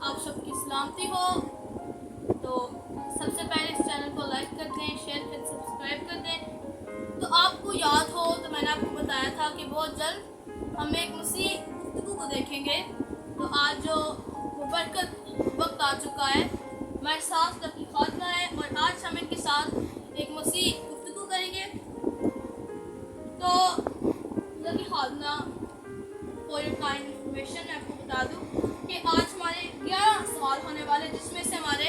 आप सबकी सलामती हो। तो सबसे पहले इस चैनल को लाइक कर दें, शेयर कर, सब्सक्राइब कर दें। तो आपको याद हो तो मैंने आपको बताया था कि बहुत जल्द हम एक मसीह गुफ्तगू को देखेंगे। तो आज जो मुबरकत वक्त आ चुका है, हमारे साथ लकी खातना है और आज हम इनके साथ एक मसीह गुफ्तगू करेंगे। तो लकी खातना फॉर योर काइंड इन्फॉर्मेशन मैं आपको बता दूं कि आज हमारे 11 सवाल होने वाले, जिसमें से हमारे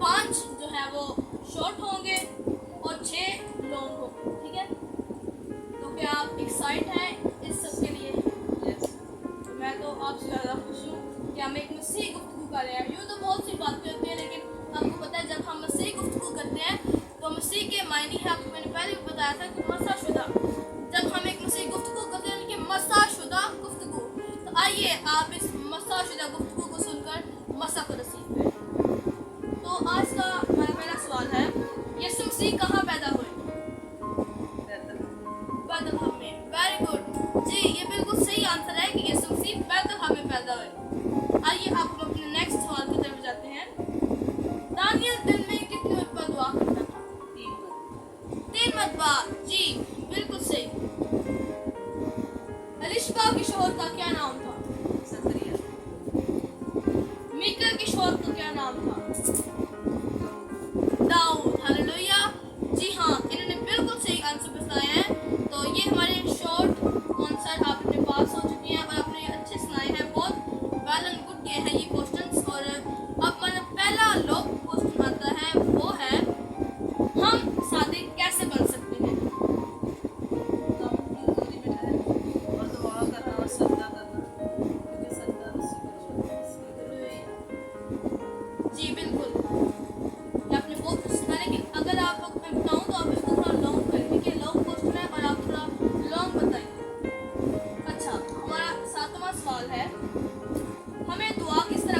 5 जो है वो शॉर्ट होंगे और 6 लॉन्ग होंगे। ठीक है, तो क्या आप एक्साइट हैं इस सब के लिए? Yes. तो मैं तो आपसे ज़्यादा खुश हूँ कि हम एक मसीह गुफ्तगू कर रहे हैं। यूँ तो बहुत सी बातें होती हैं, लेकिन आपको पता है जब हम मसीह गुफ्तगू करते हैं तो मसीह के मायने है, आपको मैंने पहले भी बताया था कि मसाशुदा। जब हम एक मसीह गुफ्तगू करते हैं कि मसाशुदा गुफ्तगू, तो आइए आप इस मसाशुदा गुफ्तगू को सुनकर मसा को नसीब करें। तो आज का हमारा पहला सवाल है, यीशु मसीह कहाँ पैदा हुए? बैतलहम में। वेरी गुड जी, ये बिल्कुल सही आंसर है कि यीशु मसीह बैतलहम में पैदा हुए। आइए अब हम अपने नेक्स्ट सवाल की तरफ जाते हैं। दानियल दिन में कितनी मरतबा दुआ करता था? 3 मरतबा। जी बिल्कुल सही। एलिशबा के शौहर का क्या नाम था? मीका के शौहर का क्या नाम था? दाऊद। हालेलुया। जी हाँ, इन्होंने बिल्कुल सही आंसर बताया है। तो ये हमारे शॉर्ट आंसर आप अपने पास हो चुके हैं और आपने अच्छे सुनाए हैं, बहुत वेल एंड गुड किए हैं ये क्वेश्चंस। और अब हमारा पहला लॉन्ग क्वेश्चन आता है, वो है हम सादिक कैसे बन सकते हैं? जी बिल्कुल, ये आपने बहुत कुछ सुना, लेकिन अगर आप लोग मैं बताऊँ तो आप इसको थोड़ा लॉन्ग करें। देखिए लॉन्ग क्वेश्चन है और आप थोड़ा लॉन्ग बताइए। अच्छा, हमारा 7वां सवाल है, हमें दुआ किस तरह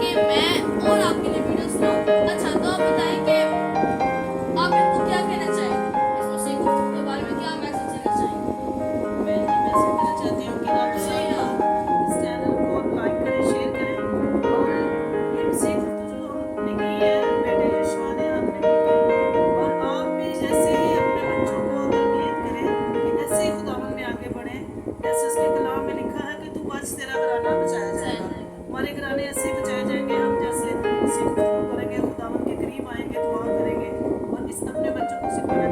कि मैं और आपके लिए वीडियोस लाऊं। अच्छा, तो आप बताएं कि आप इनको क्या कहना चाहेंगे इस मसीह गुफ्तगू के बारे में, क्या मैसेज देना चाहेंगे? मैं ये मैसेज देना चाहती हूँ कि आप सब इस चैनल को लाइक करें, शेयर करें और ये मसीह गुफ्तगू जो हमने की है बेटे यीशु ने हमने की है, और आप भी ऐसे ही अपने बच्चों को तरबियत करें कि ऐसे ही खुदावन में आगे बढ़ें। जैसे उसके कलाम में लिखा है कि तू बच, तेरा घराना बचाया जाएगा। हमारे घराने ऐसे ही बचाए जाएंगे हम जैसे मसीह गुफ्तगू करेंगे, खुदावन के करीब आएंगे, दुआ करेंगे और इस अपने बच्चों को सिखाना